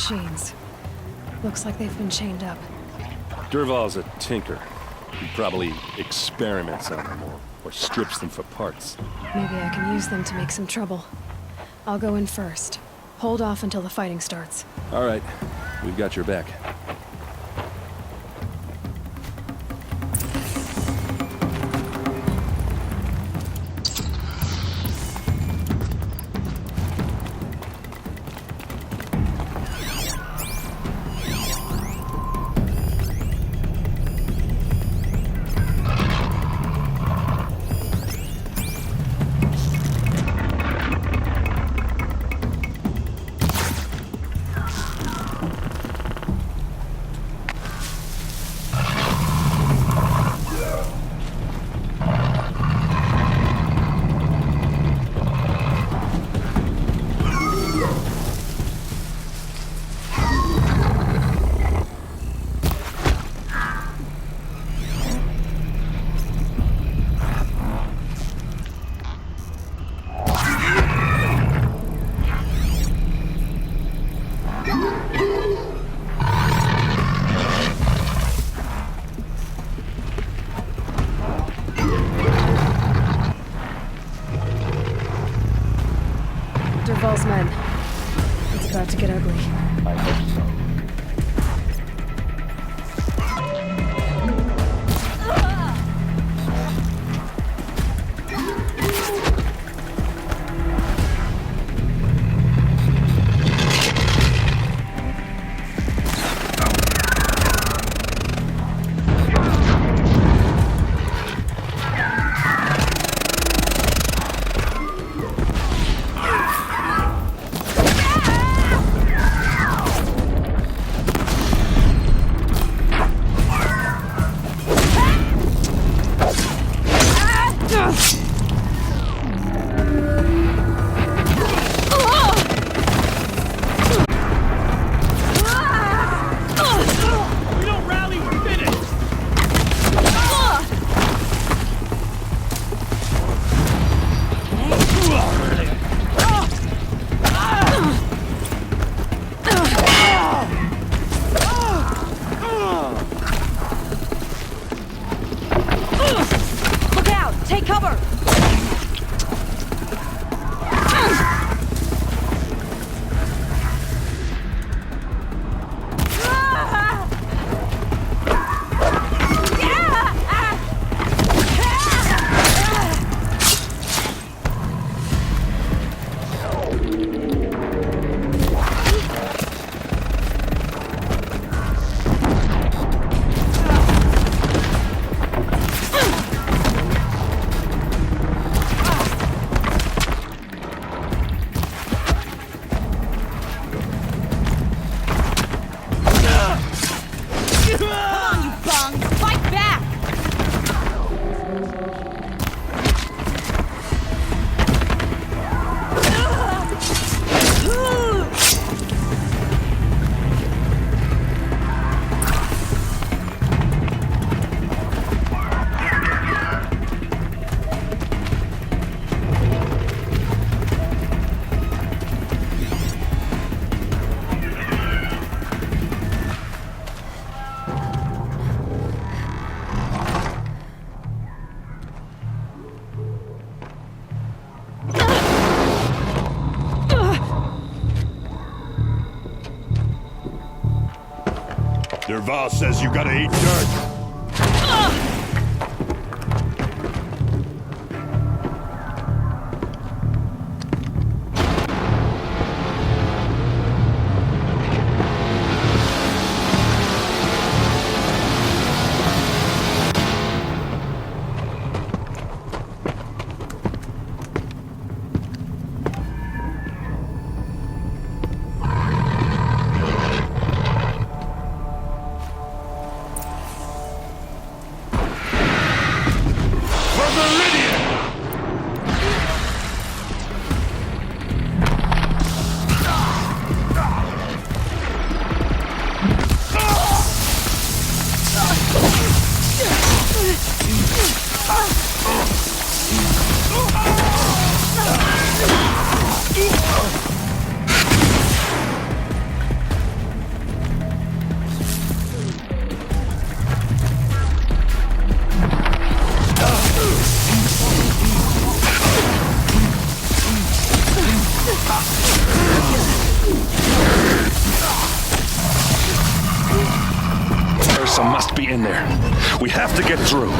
machines. Looks like they've been chained up. Dervahl's a tinker. He probably experiments on them or strips them for parts. Maybe I can use them to make some trouble. I'll go in first. Hold off until the fighting starts. All right, we've got your back. Dervahl's men. It's about to get ugly. I hope so. Dervahl says you gotta eat dirt. Ursa must be in there. We have to get through.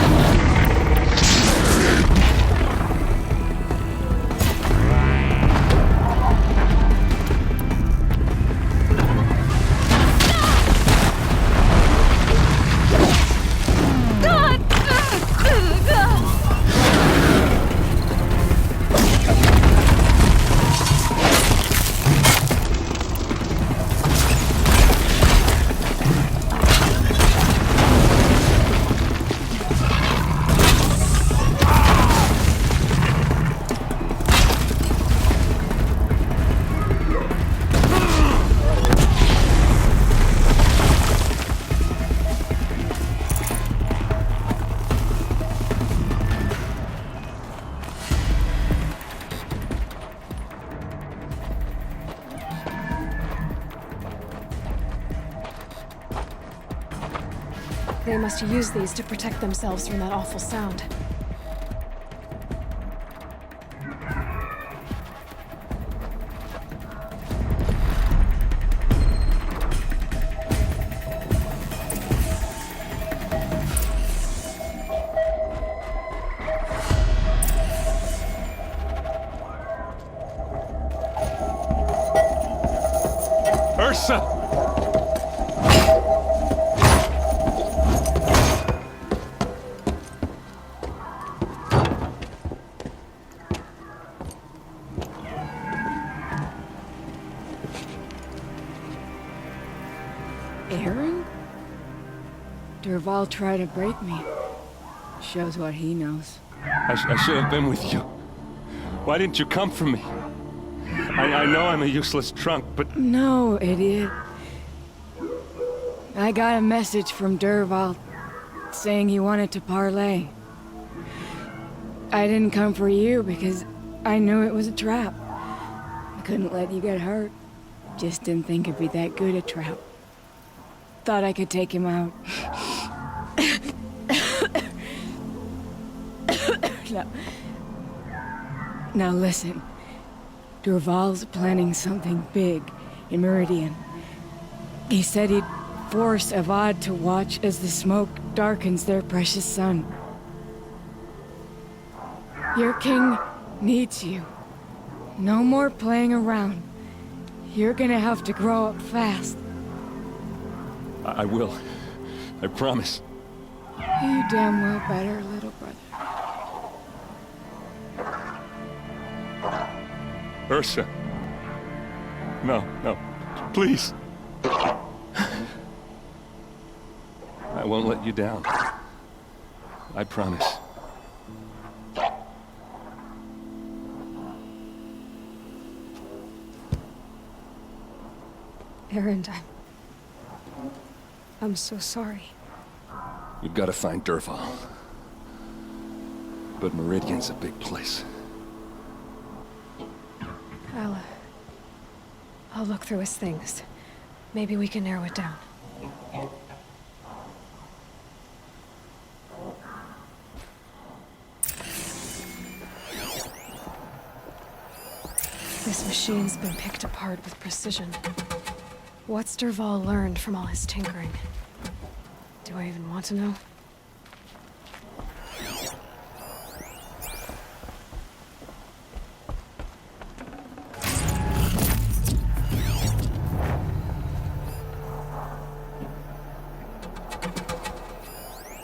They must use these to protect themselves from that awful sound. Ursa! Aaron? Dervahl tried to break me. Shows what he knows. I should have been with you. Why didn't you come for me? I know I'm a useless trunk, but... No, idiot. I got a message from Dervahl saying he wanted to parlay. I didn't come for you because I knew it was a trap. I couldn't let you get hurt. Just didn't think it'd be that good a trap. Thought I could take him out. Now listen. Dervahl's planning something big in Meridian. He said he'd force Avad to watch as the smoke darkens their precious sun. Your king needs you. No more playing around. You're gonna have to grow up fast. I will. I promise. You damn well better, little brother. Ursa. No, no. Please. I won't let you down. I promise. Aaron, I'm so sorry. We've got to find Dervahl. But Meridian's a big place. I'll look through his things. Maybe we can narrow it down. This machine's been picked apart with precision. What's Dervahl learned from all his tinkering? Do I even want to know?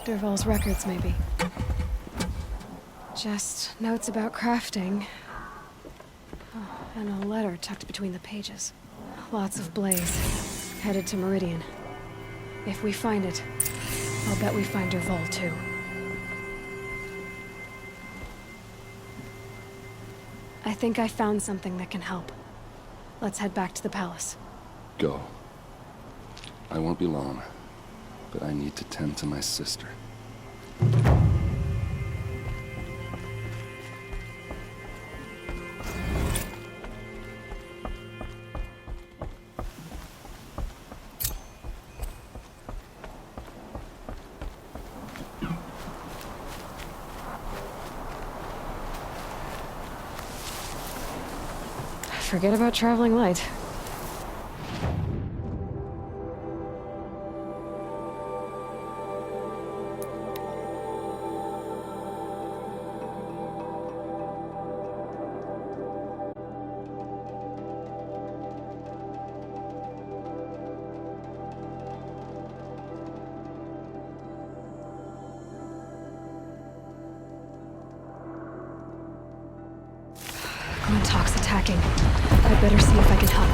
Dervahl's records, maybe. Just notes about crafting. Oh, and a letter tucked between the pages. Lots of blaze. Headed to Meridian. If we find it, I'll bet we find Dervahl too. I think I found something that can help. Let's head back to the palace. Go. I won't be long, but I need to tend to my sister. Forget about traveling light. Glinthawk's attacking. I'd better see if I can help.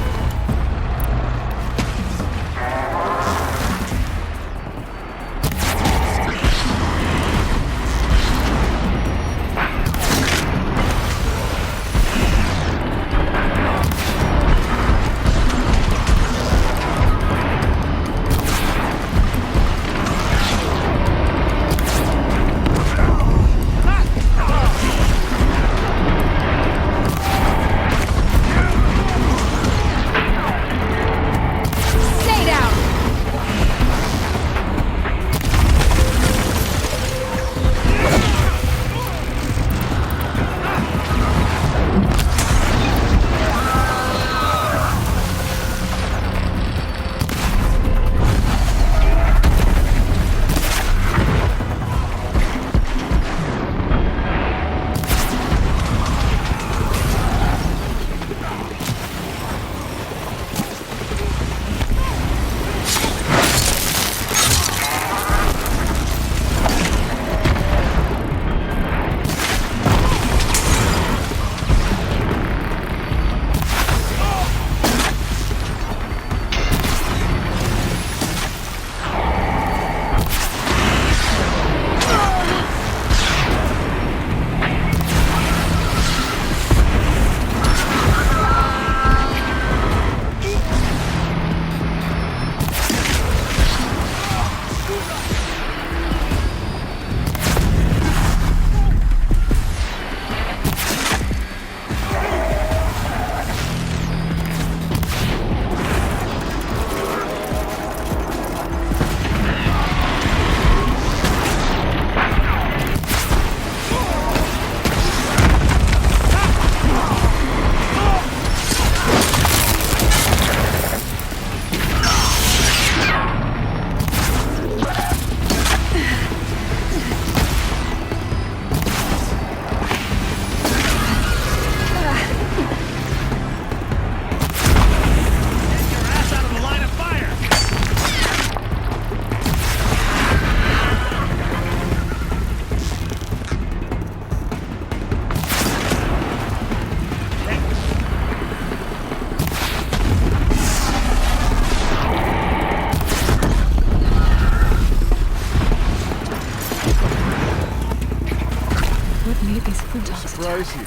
Surprise you.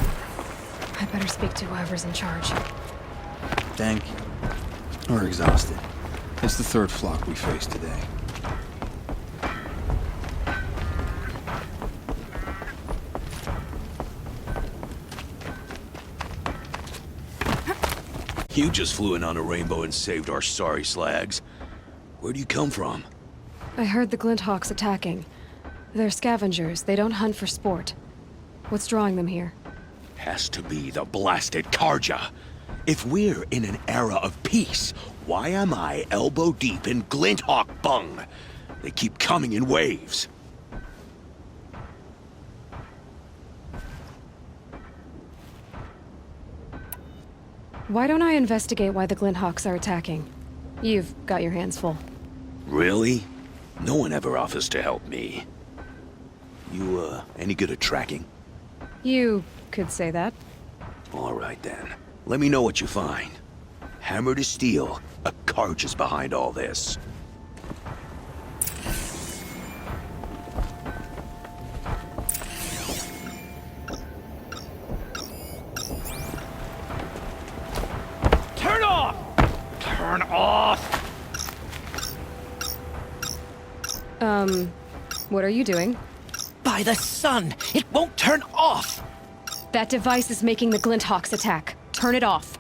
I better speak to whoever's in charge. Thank you. We're exhausted. It's the third flock we faced today. You just flew in on a rainbow and saved our sorry slags. Where do you come from? I heard the Glinthawks attacking. They're scavengers. They don't hunt for sport. What's drawing them here? Has to be the blasted Karja. If we're in an era of peace, why am I elbow deep in Glinthawk bung? They keep coming in waves. Why don't I investigate why the Glinthawks are attacking? You've got your hands full. Really? No one ever offers to help me. You, any good at tracking? You could say that. All right, then. Let me know what you find. Hammer to steel, a Karja's behind all this. Turn off! Turn off! What are you doing? By the sun! It won't turn off! That device is making the Glinthawks attack. Turn it off.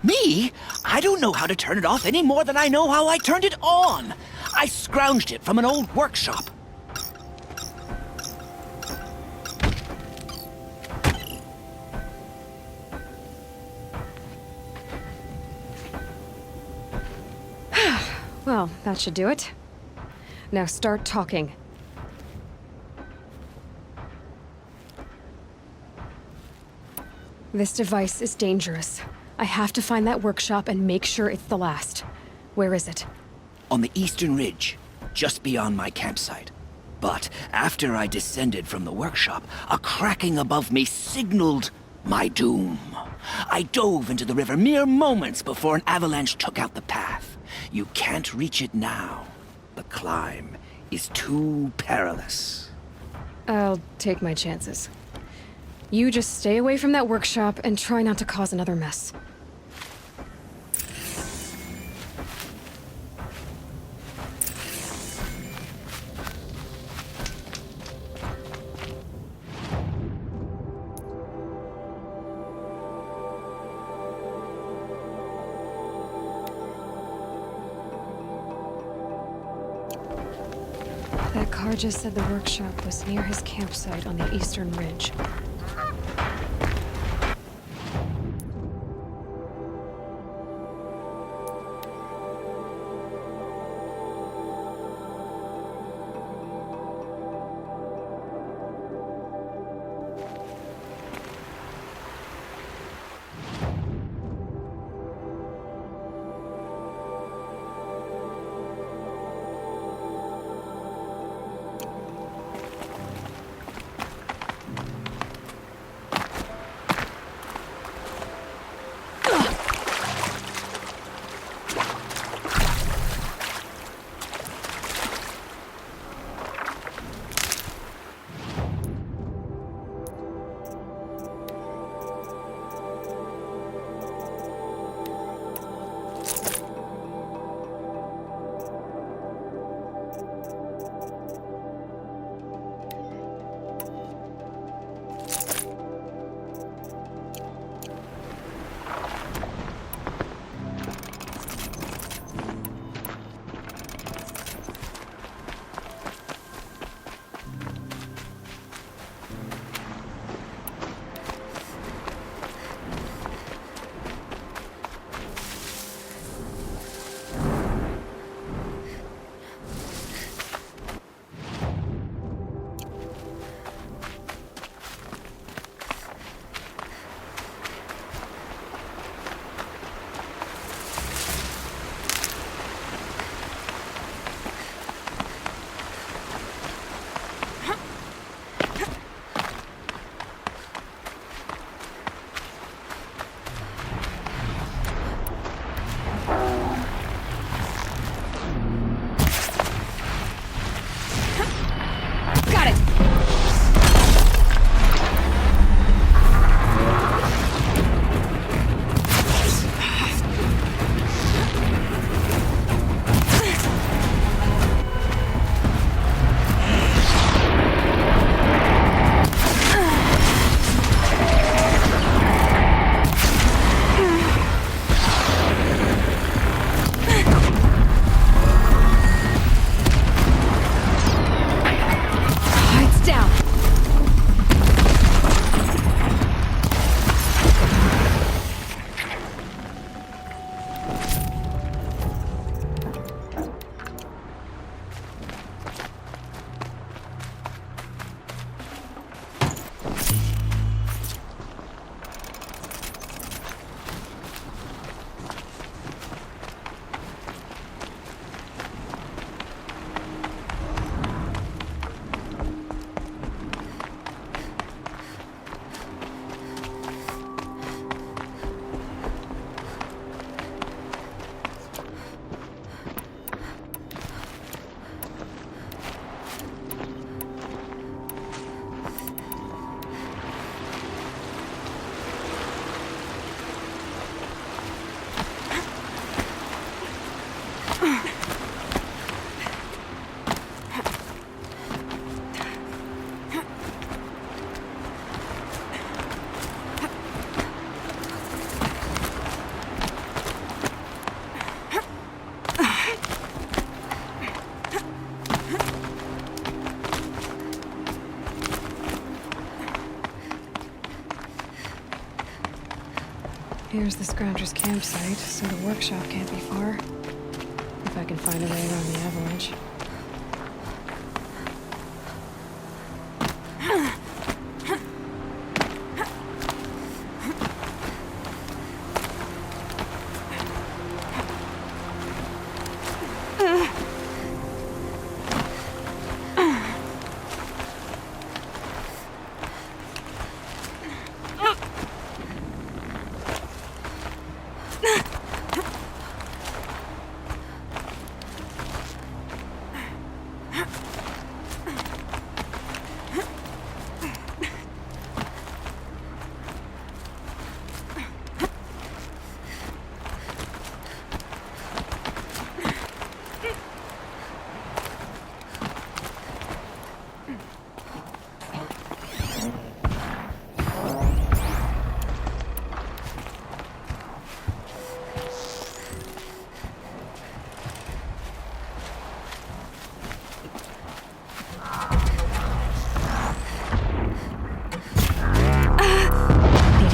Me? I don't know how to turn it off any more than I know how I turned it on. I scrounged it from an old workshop. Well, that should do it. Now start talking. This device is dangerous. I have to find that workshop and make sure it's the last. Where is it? On the eastern ridge, just beyond my campsite. But after I descended from the workshop, a cracking above me signaled my doom. I dove into the river mere moments before an avalanche took out the path. You can't reach it now. The climb is too perilous. I'll take my chances. You just stay away from that workshop and try not to cause another mess. That car just said the workshop was near his campsite on the eastern ridge. Here's the Scrounger's campsite, so the workshop can't be far. If if I can find a way around the avalanche.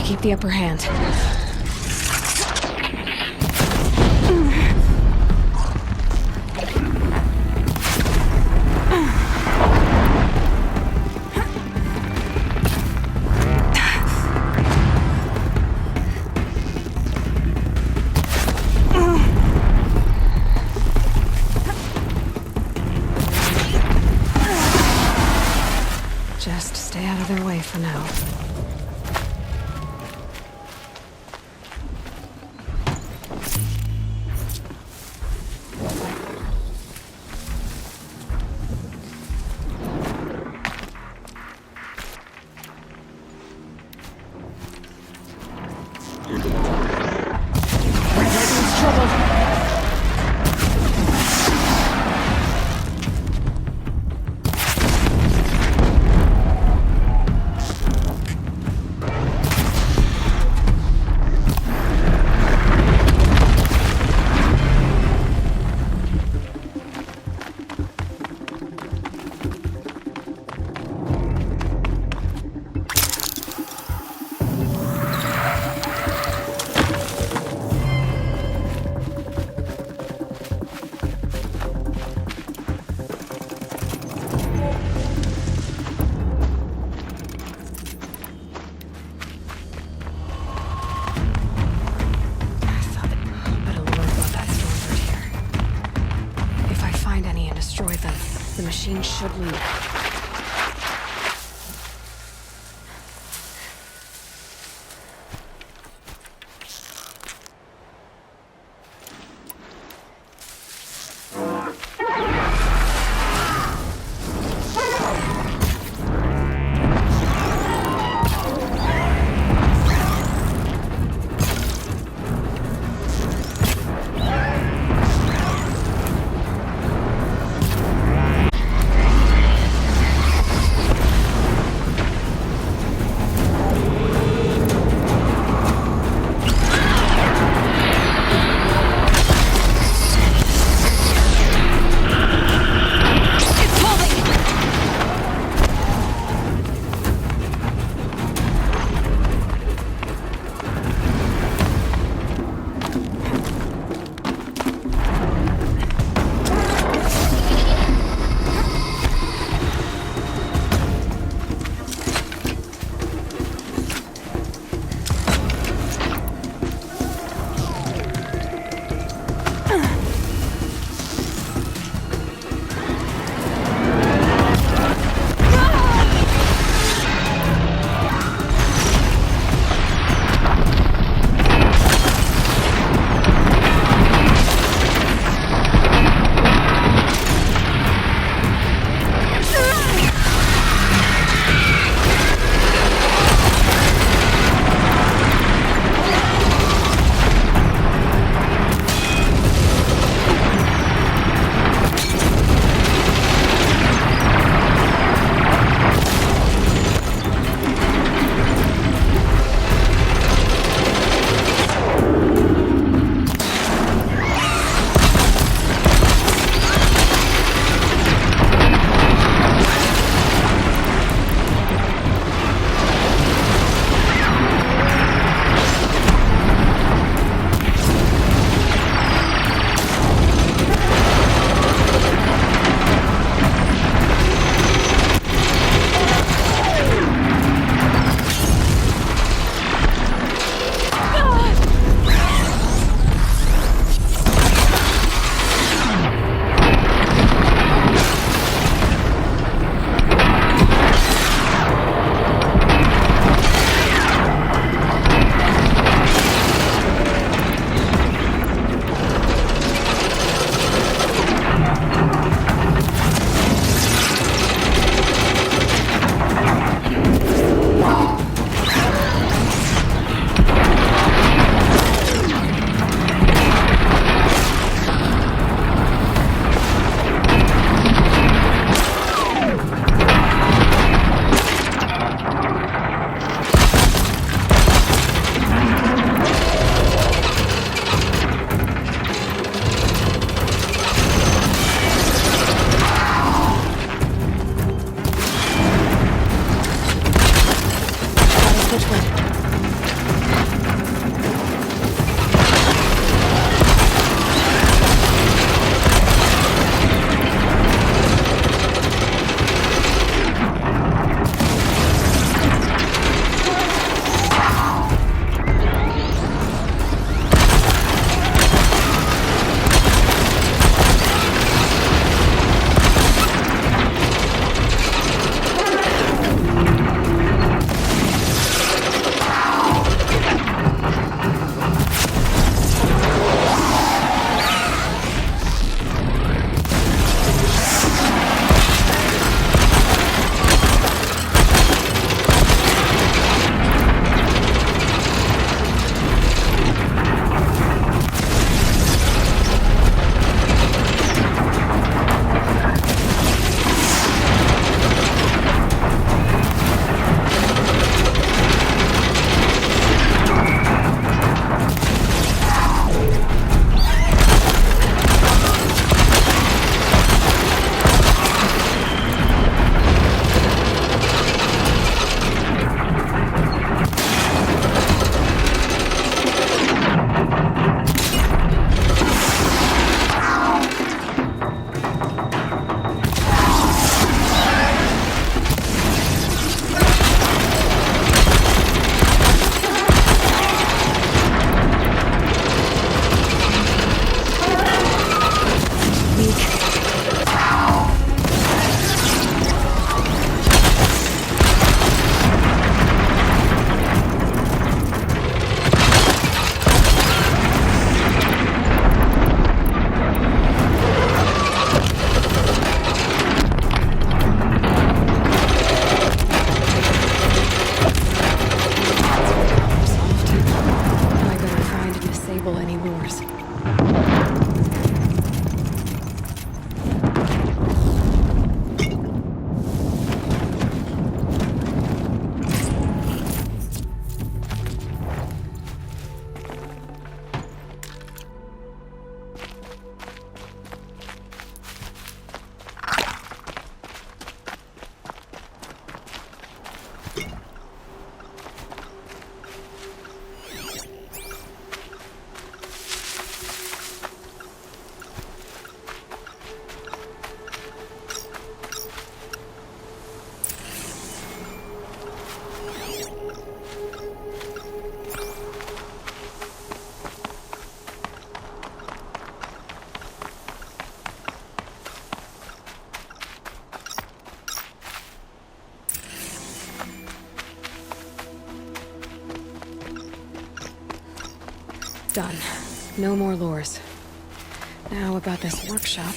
Keep the upper hand. Just stay out of their way for now. The machine should leave. Done. No more lures. Now about this workshop.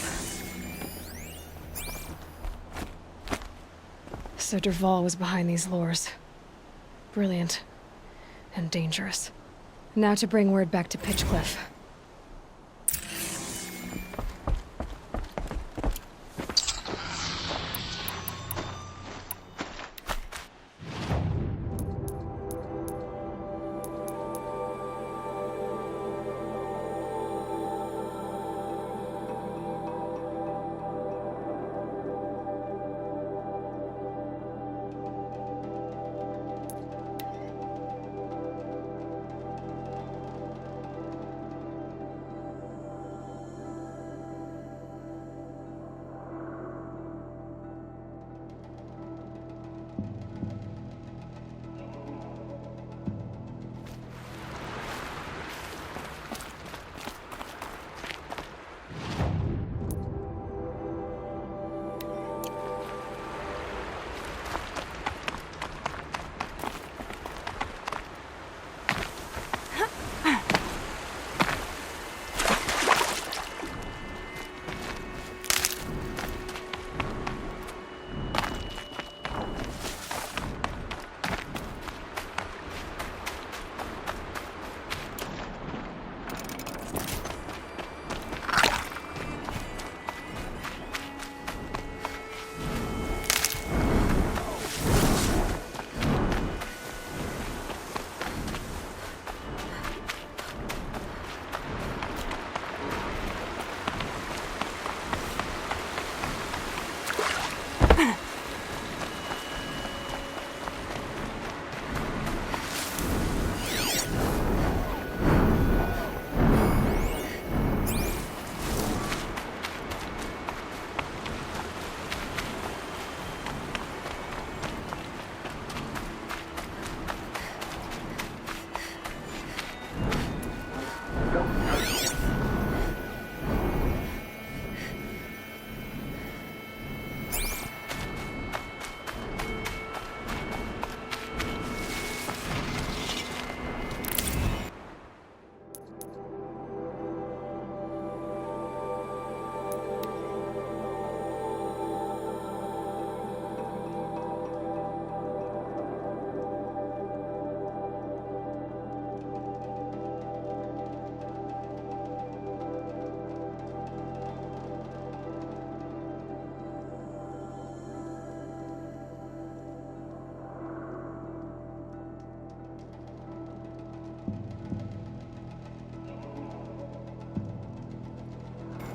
So Dervahl was behind these lures. Brilliant. And dangerous. Now to bring word back to Pitchcliff.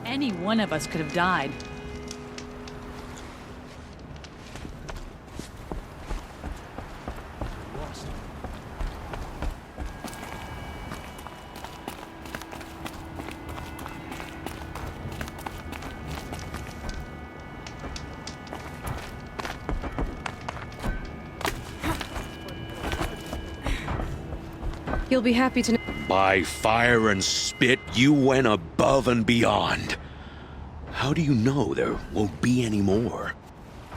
Any one of us could have died. You'll be happy to know. By fire and spit, you went above and beyond. How do you know there won't be any more?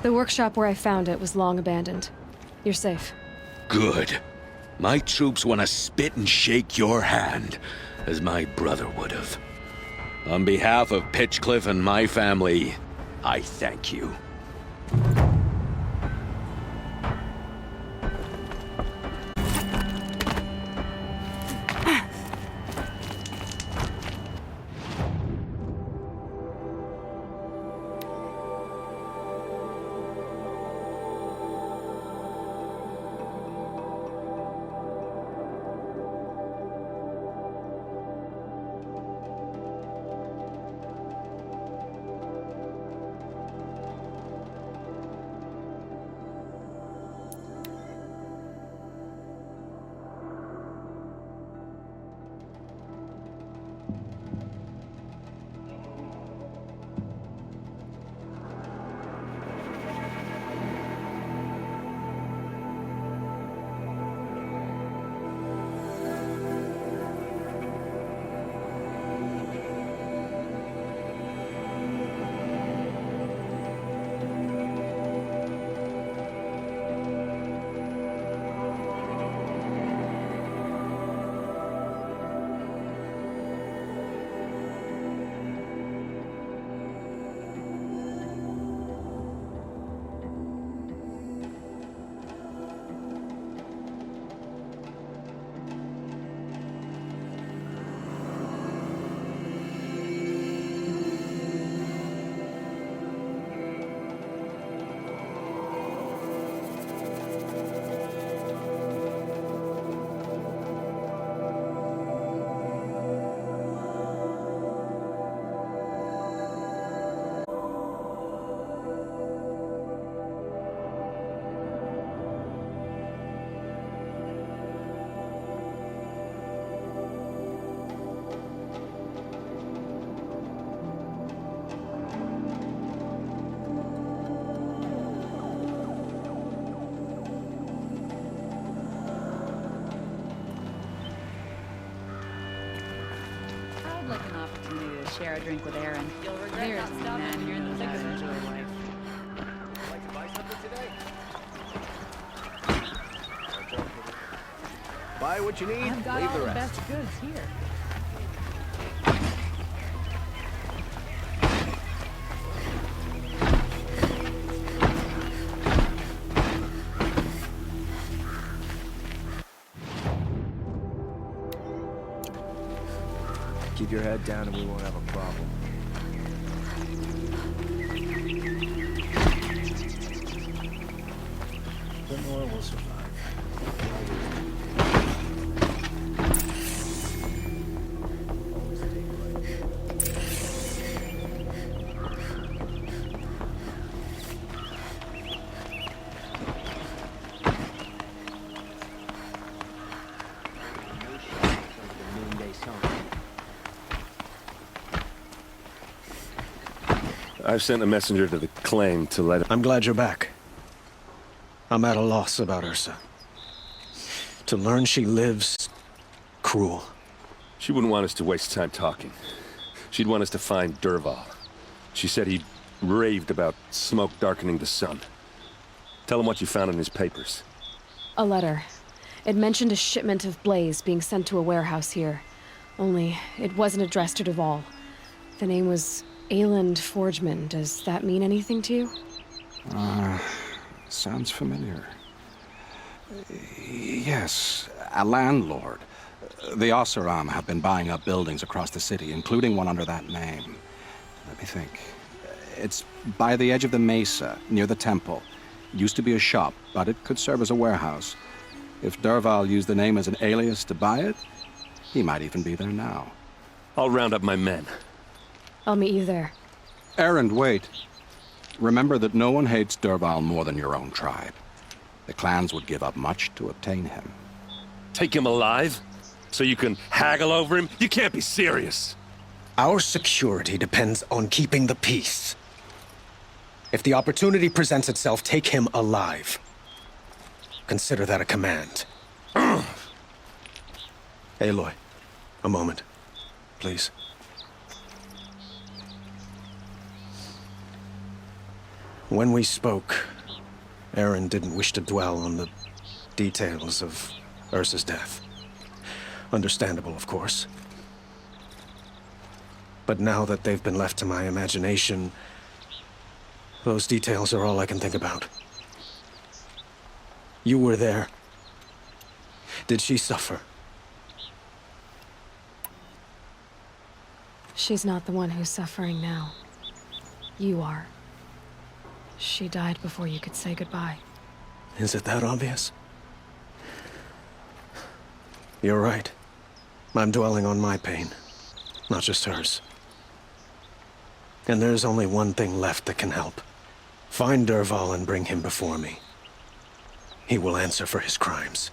The workshop where I found it was long abandoned. You're safe. Good. My troops want to spit and shake your hand, as my brother would have. On behalf of Pitchcliff and my family, I thank you. share a drink with Aaron. You'll regret there is a man here in the thick of it. Buy what you need, I've got leave all the the rest. best goods here. Keep your head down and we won't have a problem. The more will survive. I've sent a messenger to the claim to let... I'm glad you're back. I'm at a loss about Ursa. To learn she lives... cruel. She wouldn't want us to waste time talking. She'd want us to find Dervahl. She said he raved about smoke darkening the sun. Tell him what you found in his papers. A letter. It mentioned a shipment of blaze being sent to a warehouse here. Only, it wasn't addressed to Dervahl. The name was Ayland Forgeman. Does that mean anything to you? Sounds familiar. Yes, a landlord. The Oseram have been buying up buildings across the city, including one under that name. Let me think. It's by the edge of the mesa, near the temple. Used to be a shop, but it could serve as a warehouse. If Dervahl used the name as an alias to buy it, he might even be there now. I'll round up my men. I'll meet you there. Erend, wait. Remember that no one hates Dervahl more than your own tribe. The clans would give up much to obtain him. Take him alive? So you can haggle over him? You can't be serious. Our security depends on keeping the peace. If the opportunity presents itself, take him alive. Consider that a command. Aloy, a moment, please. When we spoke, Aaron didn't wish to dwell on the details of Ursa's death. Understandable, of course. But now that they've been left to my imagination, those details are all I can think about. You were there. Did she suffer? She's not the one who's suffering now. You are. She died before you could say goodbye. Is it that obvious? You're right. I'm dwelling on my pain, not just hers. And there's only one thing left that can help. Find Dervahl and bring him before me. He will answer for his crimes.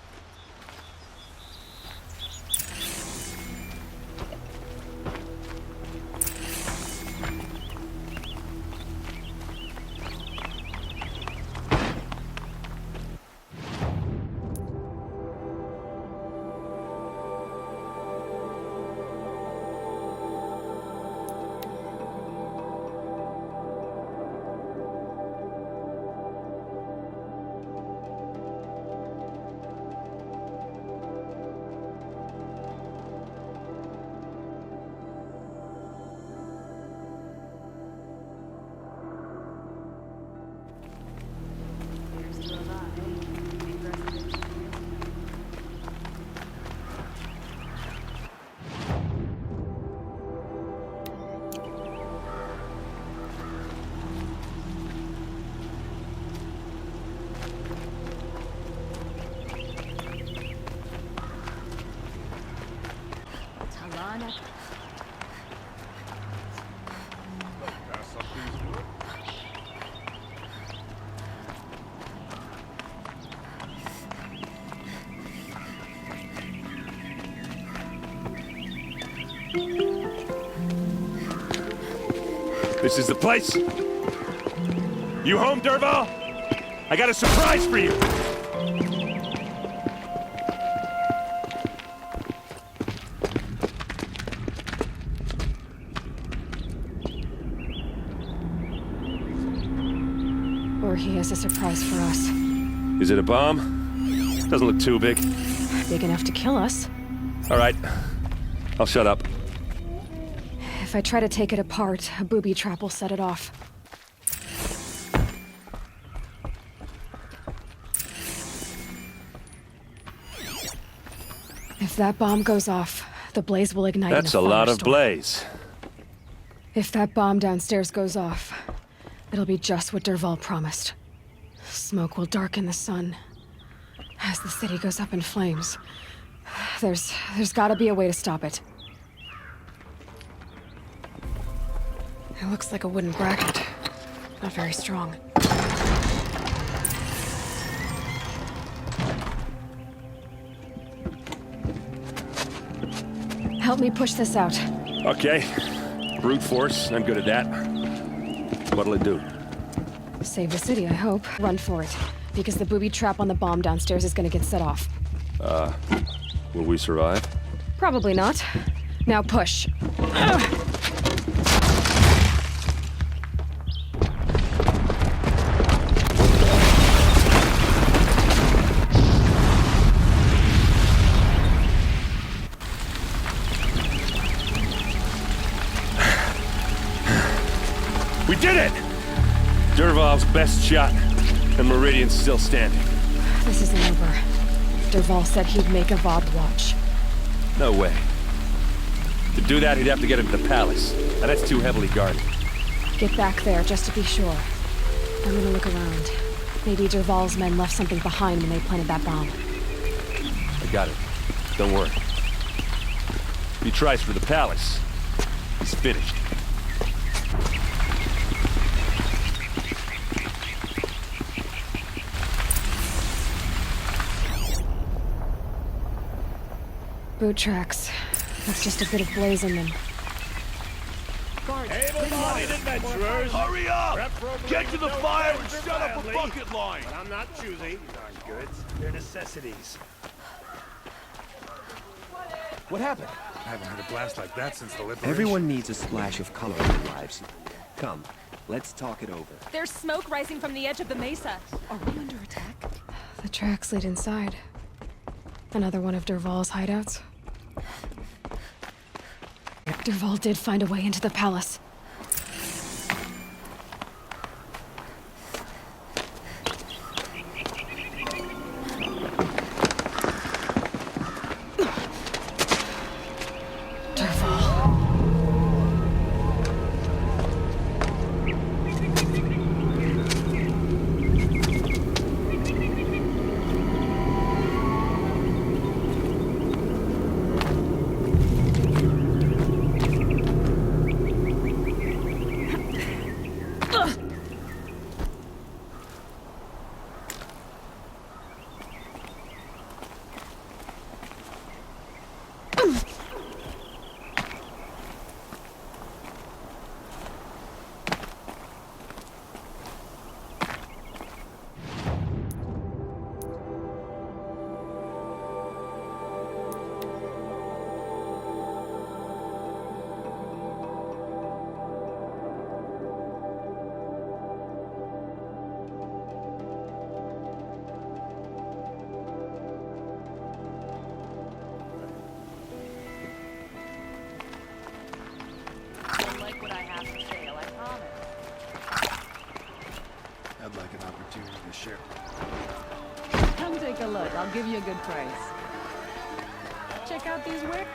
This is the place? You home, Dervahl? I got a surprise for you! a surprise for us. Is it a bomb? Doesn't look too big. Big enough to kill us. All right. I'll shut up. If I try to take it apart, a booby trap will set it off. If that bomb goes off, the blaze will ignite. That's in a lot of thunderstorm. blaze. If that bomb downstairs goes off, it'll be just what Dervahl promised. Smoke will darken the sun. As the city goes up in flames, there's gotta be a way to stop it. It looks like a wooden bracket. Not very strong. Help me push this out. Okay. Brute force, I'm good at that. What'll it do? Save the city, I hope. Run for it. Because the booby trap on the bomb downstairs is gonna get set off. Will we survive? Probably not. Now push. We did it! Dervahl's best shot, and Meridian's still standing. This isn't over. Dervahl said he'd make a Vob watch. No way. To do that, he'd have to get into the palace, and that's too heavily guarded. Get back there, just to be sure. I'm gonna look around. Maybe Dervahl's men left something behind when they planted that bomb. I got it. Don't worry. If he tries for the palace, he's finished. Boot tracks. That's just a bit of blaze in them. Able-bodied adventurers! Hurry up! Get to the fire and set up a bucket line! But I'm not choosy. These aren't goods. They're necessities. What happened? I haven't heard a blast like that since the liberation. Everyone needs a splash of color in their lives. Come, let's talk it over. There's smoke rising from the edge of the mesa. Are we under attack? The tracks lead inside. Another one of Dervahl's hideouts. Dervahl did find a way into the palace. I'd like an opportunity to share. Come take a look. I'll give you a good price. Check out these wick.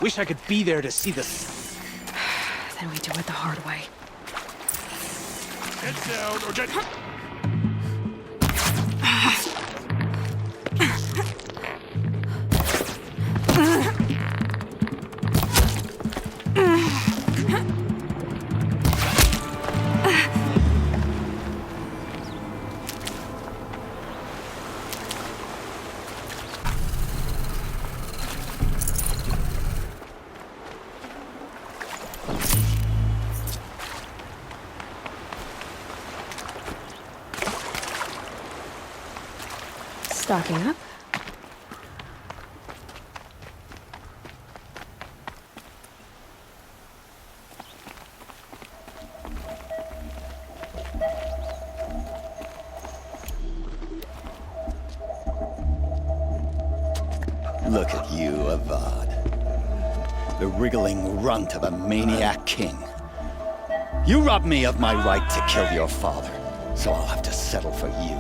Wish I could be there to see this. Then we do it the hard way. Get down or get... Stocking up. Look at you, Avad. The wriggling runt of a maniac king. You robbed me of my right to kill your father, so I'll have to settle for you.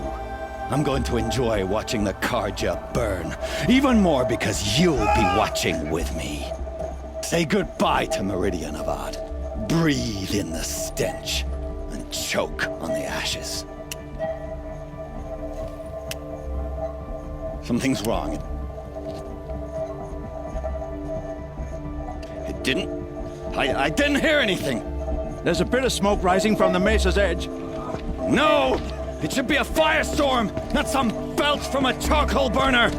I'm going to enjoy watching the Carja burn, even more because you'll be watching with me. Say goodbye to Meridian, Avad. Breathe in the stench, and choke on the ashes. Something's wrong. It didn't... I didn't hear anything. There's a bit of smoke rising from the mesa's edge. No! It should be a firestorm, not some belch from a charcoal burner!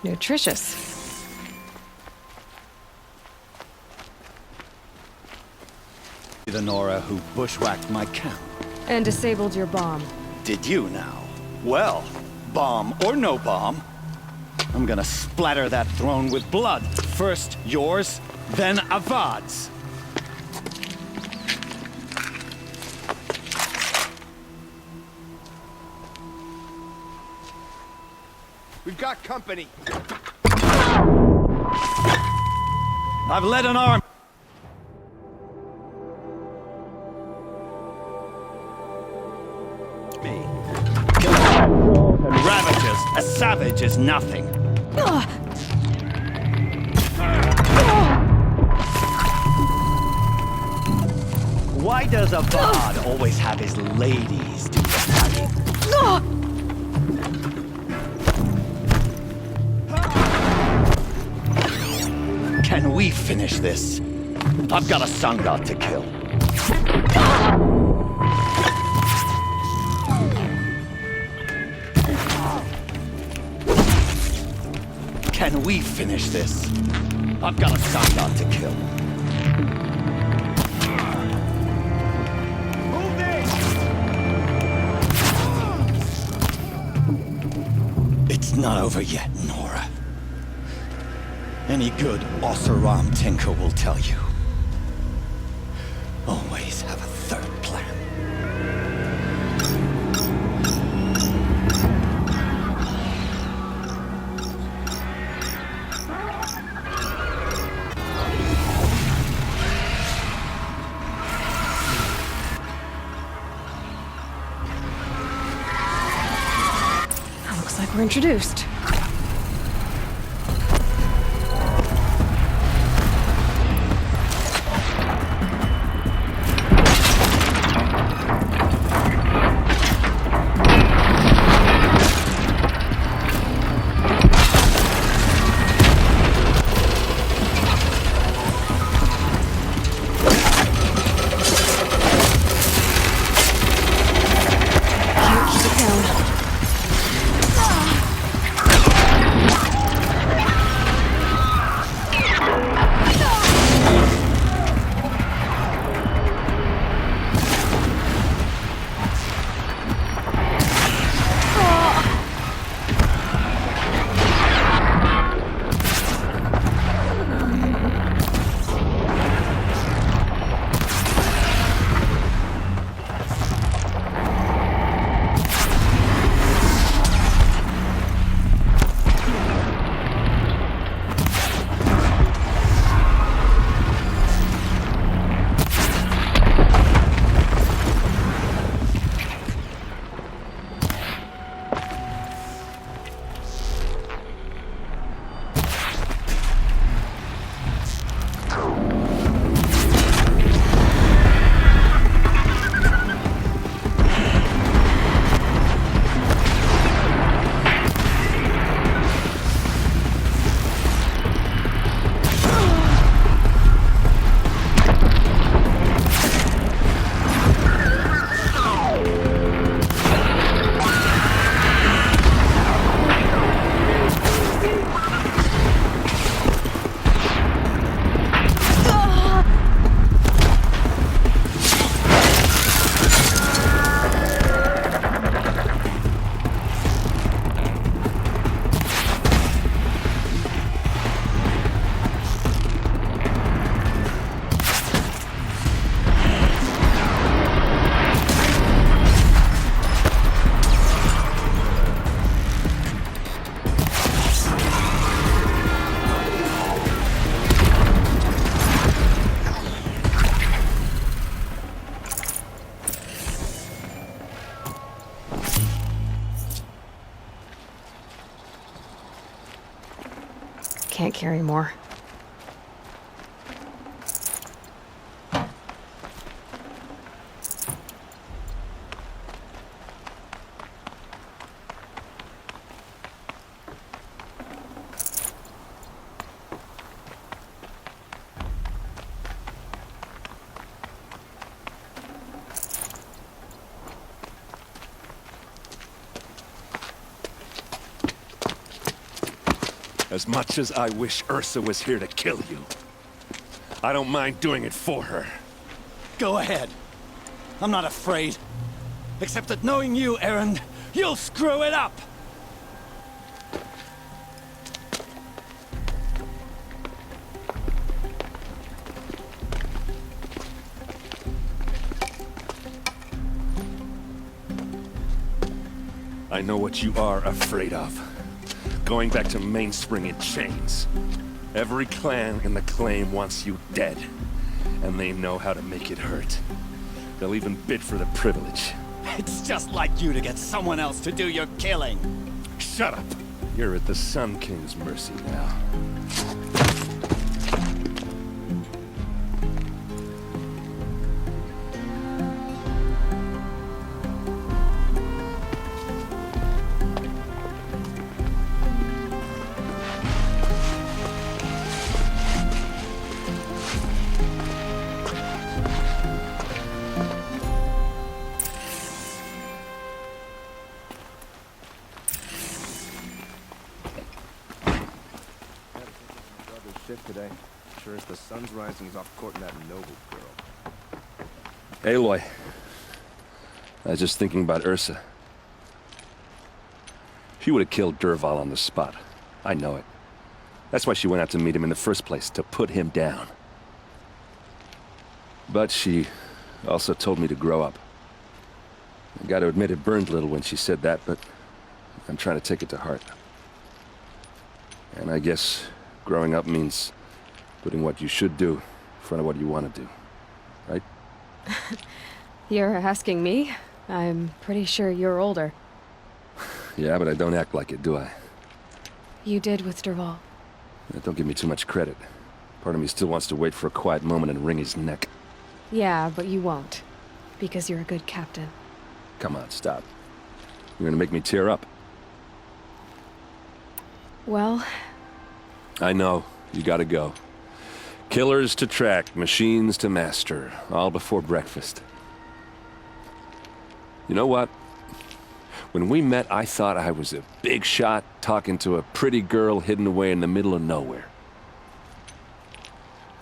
Nutritious. The Nora who bushwhacked my camp. And disabled your bomb. Did you now? Well, bomb or no bomb, I'm gonna splatter that throne with blood. First yours, then Avad's. We've got company. I've led an army. And ravages, a savage is nothing. Why does Avad always have his ladies do the fighting? Can we finish this? I've got a sun god to kill. Can we finish this? I've got a sun god to kill. It's not over yet, Nora. Any good Oseram tinker will tell you. Always have a third plan. Looks like we're introduced. Keep it down. can't carry more. As much as I wish Ursa was here to kill you, I don't mind doing it for her. Go ahead. I'm not afraid. Except that knowing you, Erend, you'll screw it up! I know what you are afraid of. Going back to Mainspring in chains. Every clan in the claim wants you dead. And they know how to make it hurt. They'll even bid for the privilege. It's just like you to get someone else to do your killing. Shut up! You're at the Sun King's mercy now. Today. Sure as the sun's rising, he's off courting that noble girl. Aloy. I was just thinking about Ursa. She would have killed Dervahl on the spot. I know it. That's why she went out to meet him in the first place, to put him down. But she also told me to grow up. I gotta admit it burned a little when she said that, but I'm trying to take it to heart. And I guess growing up means putting what you should do in front of what you want to do, right? You're asking me? I'm pretty sure you're older. Yeah, but I don't act like it, do I? You did with Dervahl. Don't give me too much credit. Part of me still wants to wait for a quiet moment and wring his neck. Yeah, but you won't. Because you're a good captain. Come on, stop. You're gonna make me tear up. Well... I know. You gotta go. Killers to track, machines to master. All before breakfast. You know what? When we met, I thought I was a big shot talking to a pretty girl hidden away in the middle of nowhere.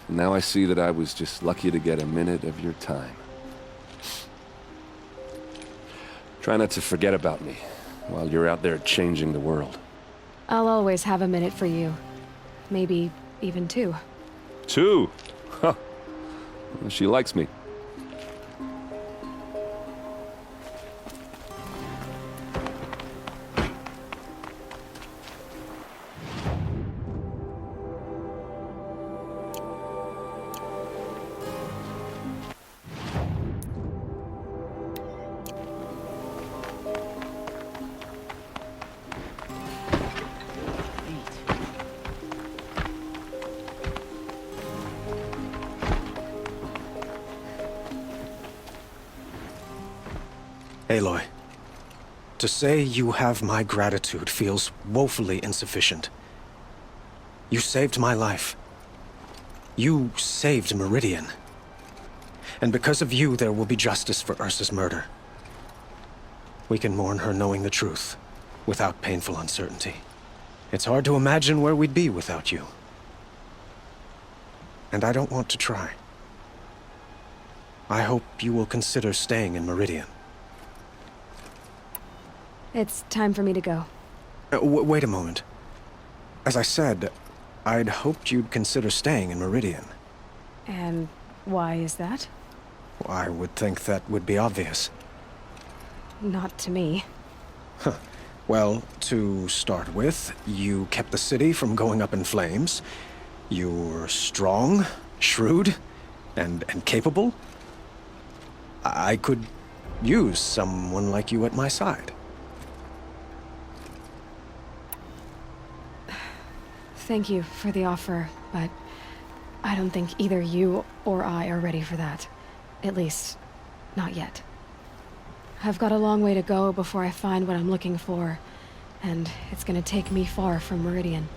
And now I see that I was just lucky to get a minute of your time. Try not to forget about me while you're out there changing the world. I'll always have a minute for you. Maybe even 2. 2? Huh. Well, she likes me. Aloy, to say you have my gratitude feels woefully insufficient. You saved my life. You saved Meridian. And because of you, there will be justice for Ursa's murder. We can mourn her knowing the truth, without painful uncertainty. It's hard to imagine where we'd be without you. And I don't want to try. I hope you will consider staying in Meridian. It's time for me to go. Wait a moment. As I said, I'd hoped you'd consider staying in Meridian. And why is that? I would think that would be obvious. Not to me. Huh. Well, to start with, you kept the city from going up in flames. You're strong, shrewd, and capable. I could use someone like you at my side. Thank you for the offer, but I don't think either you or I are ready for that. At least, not yet. I've got a long way to go before I find what I'm looking for, and it's gonna take me far from Meridian.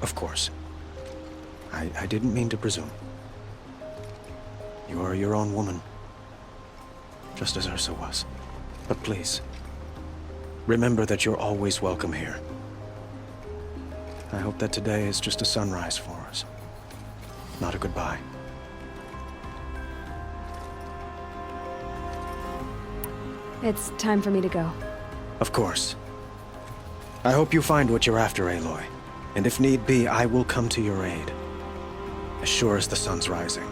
Of course. I didn't mean to presume. You are your own woman, just as Ursa was. But please, remember that you're always welcome here. I hope that today is just a sunrise for us, not a goodbye. It's time for me to go. Of course. I hope you find what you're after, Aloy. And if need be, I will come to your aid. As sure as the sun's rising.